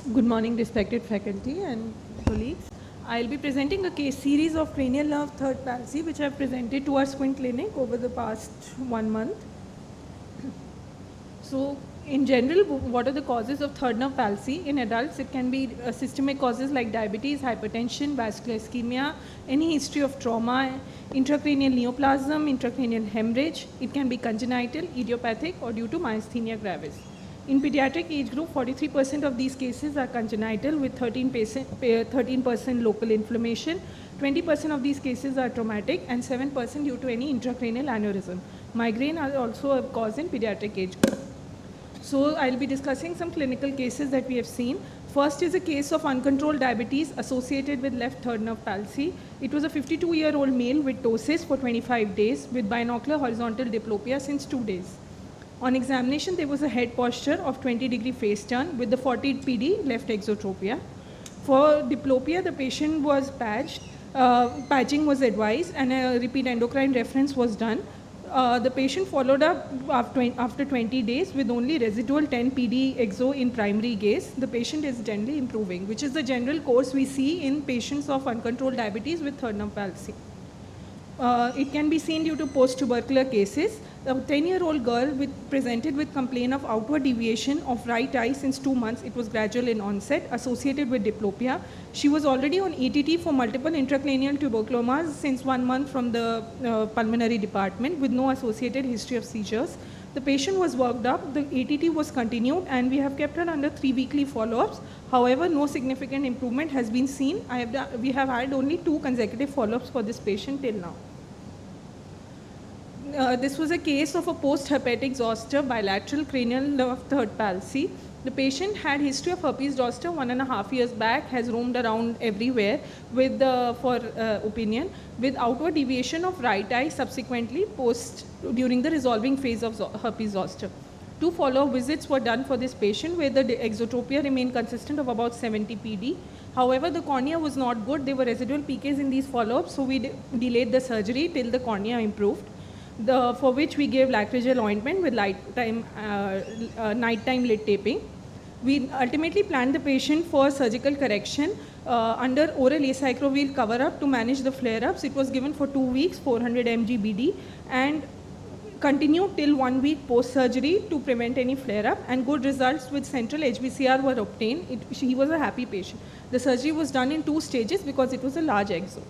Good morning, respected faculty and colleagues. I'll be presenting a case series of cranial nerve third palsy, which I've presented to our Squint clinic over the past 1 month. So, in general, what are the causes of third nerve palsy? In adults, it can be systemic causes like diabetes, hypertension, vascular ischemia, any history of trauma, intracranial neoplasm, intracranial hemorrhage. It can be congenital, idiopathic, or due to myasthenia gravis. In pediatric age group, 43% of these cases are congenital with 13% local inflammation. 20% of these cases are traumatic and 7% due to any intracranial aneurysm. Migraine are also a cause in pediatric age group. So I'll be discussing some clinical cases that we have seen. First is a case of uncontrolled diabetes associated with left third nerve palsy. It was a 52-year-old male with ptosis for 25 days with binocular horizontal diplopia since 2 days. On examination, there was a head posture of 20-degree face turn with the 40 PD left exotropia. For diplopia, the patient was patched. Patching was advised and a repeat endocrine reference was done. The patient followed up after 20 days with only residual 10 PD exo in primary gaze. The patient is generally improving, which is the general course we see in patients of uncontrolled diabetes with third nerve palsy. It can be seen due to post-tubercular cases. A 10-year-old girl presented with complaint of outward deviation of right eye since 2 months. It was gradual in onset, associated with diplopia. She was already on ATT for multiple intracranial tuberculomas since 1 month from the pulmonary department with no associated history of seizures. The patient was worked up, the ATT was continued, and we have kept her under 3 weekly follow-ups. However, no significant improvement has been seen. We have had only 2 consecutive follow-ups for this patient till now. This was a case of a post-herpetic zoster bilateral cranial nerve third palsy. The patient had history of herpes zoster 1.5 years back, has roamed around everywhere with opinion, with outward deviation of right eye subsequently during the resolving phase of herpes zoster. 2 follow-up visits were done for this patient where the exotropia remained consistent of about 70 PD. However, the cornea was not good. There were residual PKs in these follow-ups, so we delayed the surgery till the cornea improved. For which we gave Lactogel ointment with nighttime lid taping. We ultimately planned the patient for surgical correction under oral acyclovir cover-up to manage the flare-ups. It was given for 2 weeks, 400 mg BD, and continued till 1 week post-surgery to prevent any flare-up, and good results with central HBCR were obtained. He was a happy patient. The surgery was done in 2 stages because it was a large exo.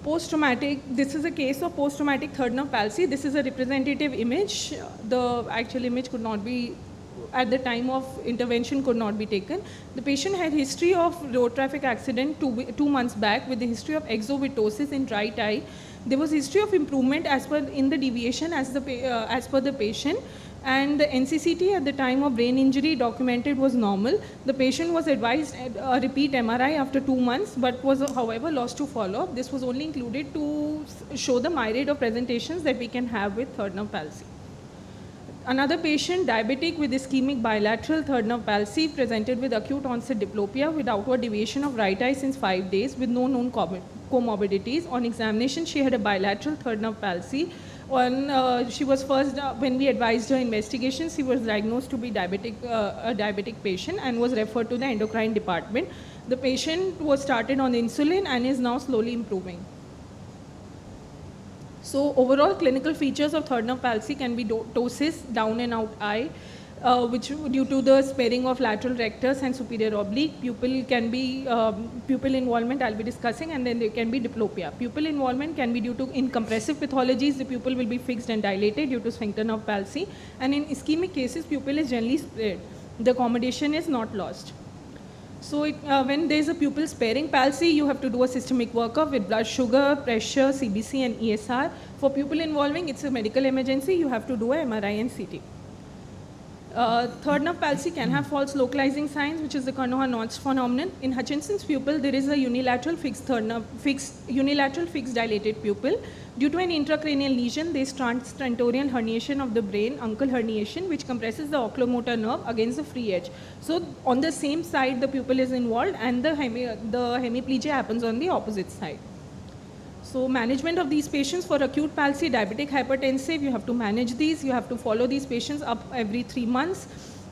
Post-traumatic, this is a case of post-traumatic third nerve palsy. This is a representative image. The actual image could not be, at the time of intervention, could not be taken. The patient had history of road traffic accident 2 months back with the history of exovitosis in right eye. There was history of improvement as per in the deviation as per the patient. And the NCCT at the time of brain injury documented was normal. The patient was advised a repeat MRI after 2 months, but was however lost to follow-up. This was only included to show the myriad of presentations that we can have with third nerve palsy. Another patient, diabetic with ischemic bilateral third nerve palsy, presented with acute onset diplopia with outward deviation of right eye since 5 days with no known comorbidities. On examination, she had a bilateral third nerve palsy. She was first, when we advised her investigation, she was diagnosed to be a diabetic patient and was referred to the endocrine department. The patient was started on insulin and is now slowly improving. So overall clinical features of third nerve palsy can be ptosis, down and out eye, which due to the sparing of lateral rectus and superior oblique. Pupil can be pupil involvement I'll be discussing, and then there can be diplopia. Pupil involvement can be due to in compressive pathologies, the pupil will be fixed and dilated due to sphincter nerve palsy, and in ischemic cases pupil is generally spread. The accommodation is not lost. So when there is a pupil sparing palsy, you have to do a systemic workup with blood sugar, pressure, CBC and ESR. For pupil involving, it's a medical emergency, you have to do a MRI and CT. Third nerve palsy can have false localizing signs, which is the Carnoha-Notch phenomenon. In Hutchinson's pupil, there is a unilateral fixed dilated pupil. Due to an intracranial lesion, there is transtentorial herniation of the brain, uncal herniation, which compresses the oculomotor nerve against the free edge. So on the same side, the pupil is involved, and the hemiplegia happens on the opposite side. So management of these patients for acute palsy, diabetic hypertensive, you have to manage these. You have to follow these patients up every 3 months.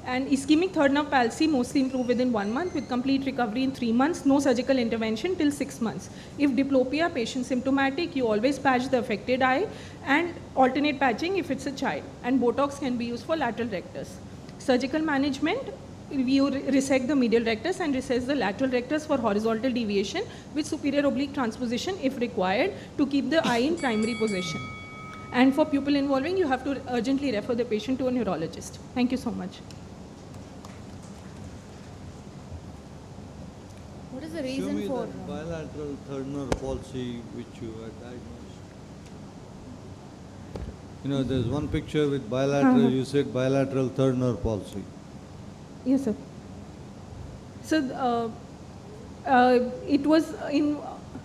And ischemic third nerve palsy mostly improve within 1 month with complete recovery in 3 months, no surgical intervention till 6 months. If diplopia, patient symptomatic, you always patch the affected eye and alternate patching if it's a child. And Botox can be used for lateral rectus. Surgical management, you resect the medial rectus and recess the lateral rectus for horizontal deviation with superior oblique transposition if required to keep the eye in primary position. And for pupil involving, you have to urgently refer the patient to a neurologist. Thank you so much. What is the Show reason me for that bilateral third nerve palsy which you had diagnosed. You know, there's one picture with bilateral, you said bilateral third nerve palsy. Yes, sir. So, it was in...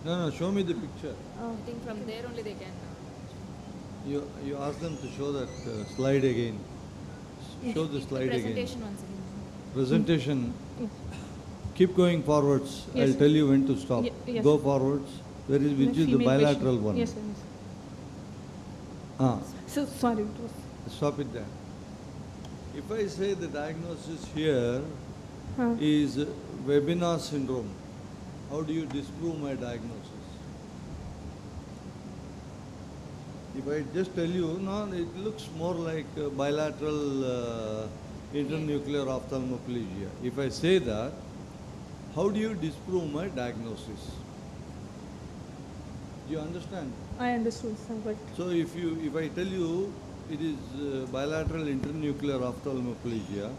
No, show me the picture. I think from there only they can. You ask them to show that slide again. Show the slide again. Presentation once again. Presentation. Keep going forwards. Yes. I'll tell you when to stop. Yes. Go forwards. Which is the female bilateral patient. one? Yes, sir. Yes. So, sorry. It was... Stop it there. If I say the diagnosis here is webinar syndrome, how do you disprove my diagnosis? If I just tell you, no, it looks more like bilateral internuclear ophthalmoplegia. If I say that, how do you disprove my diagnosis? Do you understand? I understood, sir, but... So if I tell you it is bilateral internuclear ophthalmoplegia,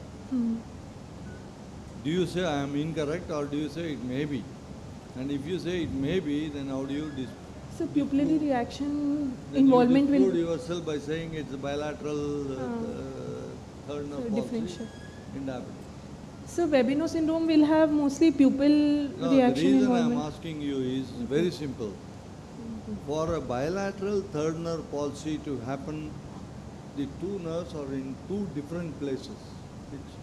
do you say I am incorrect or do you say it may be? And if you say it may be, then how do you disprove? So pupillary reaction Then involvement you disprove will... yourself by saying it's a bilateral third nerve palsy differential. in diabetes. So Webinar syndrome will have mostly pupil No, reaction the reason I am involvement. asking you is very simple. For a bilateral third nerve palsy to happen, the two nerves are in two different places. It's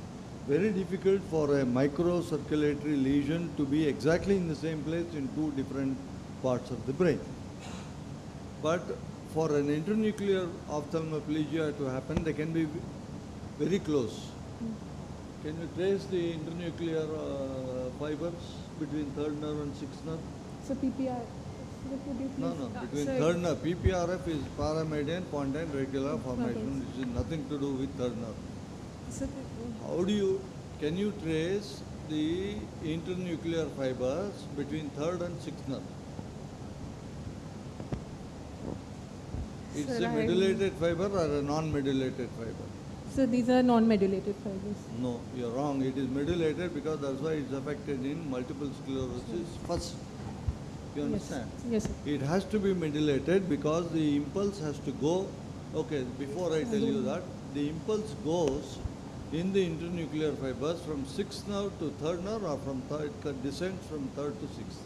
very difficult for a microcirculatory lesion to be exactly in the same place in two different parts of the brain. But for an internuclear ophthalmoplegia to happen, they can be very close. Can you trace the internuclear fibers between third nerve and sixth nerve? So PPR. Could you No, please- between sir, third nerve. PPRF is paramedian pontine reticular formation, which is nothing to do with third nerve. sir, How do you, can you trace the internuclear fibers between third and sixth nerve? It's Sir, a I- medullated fiber or a non-medullated fiber? So these are non-medullated fibers. No, you're wrong. It is medullated because that's why it's affected in multiple sclerosis first. You understand? Yes, sir. It has to be medullated because the impulse has to go. Okay, before I tell you that, the impulse goes in the internuclear fibers from sixth nerve to third nerve or from third, it descends from third to sixth.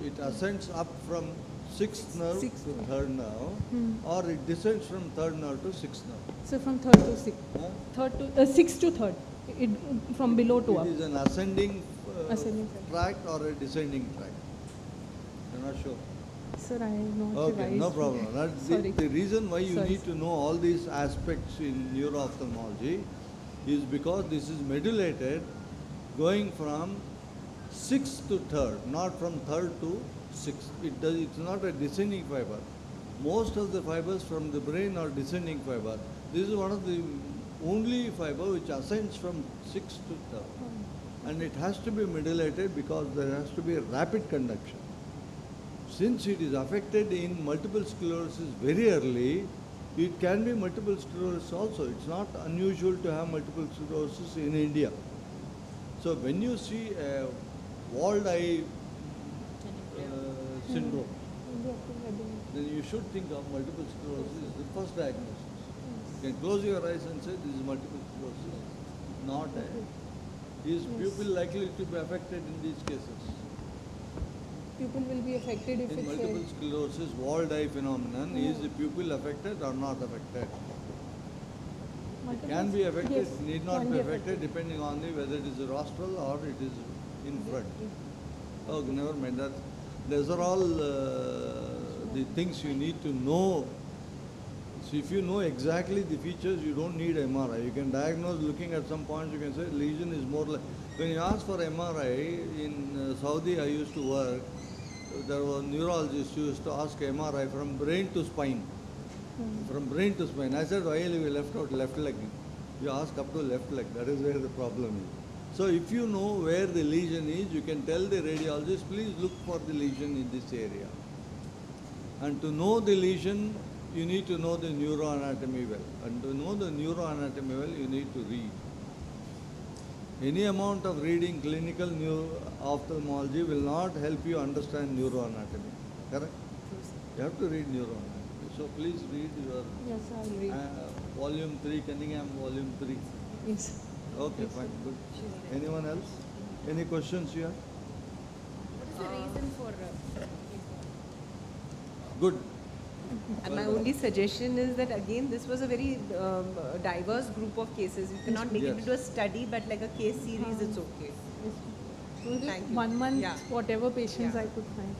It ascends up from sixth nerve Sixth to nerve. third nerve or it descends from third nerve to sixth nerve. So from third to sixth. Huh? Third to sixth to third. It, from below to up. It is an ascending, Ascending tract or a descending tract. You're not sure? Sir, I am not Okay, revised. no problem. That's Sorry. the reason why you Sorry. need to know all these aspects in neuro-ophthalmology is because this is medullated going from sixth to third, not from third to sixth. It's not a descending fiber. Most of the fibers from the brain are descending fiber. This is one of the only fiber which ascends from sixth to third. And it has to be medullated because there has to be a rapid conduction. Since it is affected in multiple sclerosis very early, it can be multiple sclerosis also. It's not unusual to have multiple sclerosis in India. So when you see a walled eye syndrome, then you should think of multiple sclerosis as the first diagnosis. You can close your eyes and say this is multiple sclerosis, not a. Is pupil likely to be affected in these cases? Pupil will be affected if In it's multiple sclerosis, walled eye phenomenon, is the pupil affected or not affected? It can be affected, Yes, need not can be be affected depending on whether it is a rostral or it is in front. Oh, never mind that. Those are all the things you need to know So if you know exactly the features, you don't need MRI. You can diagnose looking at some points. You can say lesion is more like. When you ask for MRI in Saudi, I used to work. There were neurologists who used to ask MRI from brain to spine. From brain to spine. I said, why you left out left leg? You ask up to left leg. That is where the problem is. So if you know where the lesion is, you can tell the radiologist, please look for the lesion in this area. And to know the lesion, you need to know the neuroanatomy well. And to know the neuroanatomy well, you need to read. Any amount of reading clinical ophthalmology will not help you understand neuroanatomy. Correct? You have to read neuroanatomy. So please read your Yes, I'll read. volume 3, Cunningham volume 3. Yes. Okay, fine, good. Anyone else? Any questions you have? What is the reason for Good. And my only suggestion is that again, this was a very diverse group of cases. You cannot make it Yes. into a study, but like a case series, it's okay. Yes. Thank you. 1 month, Yeah. whatever patients Yeah. I could find.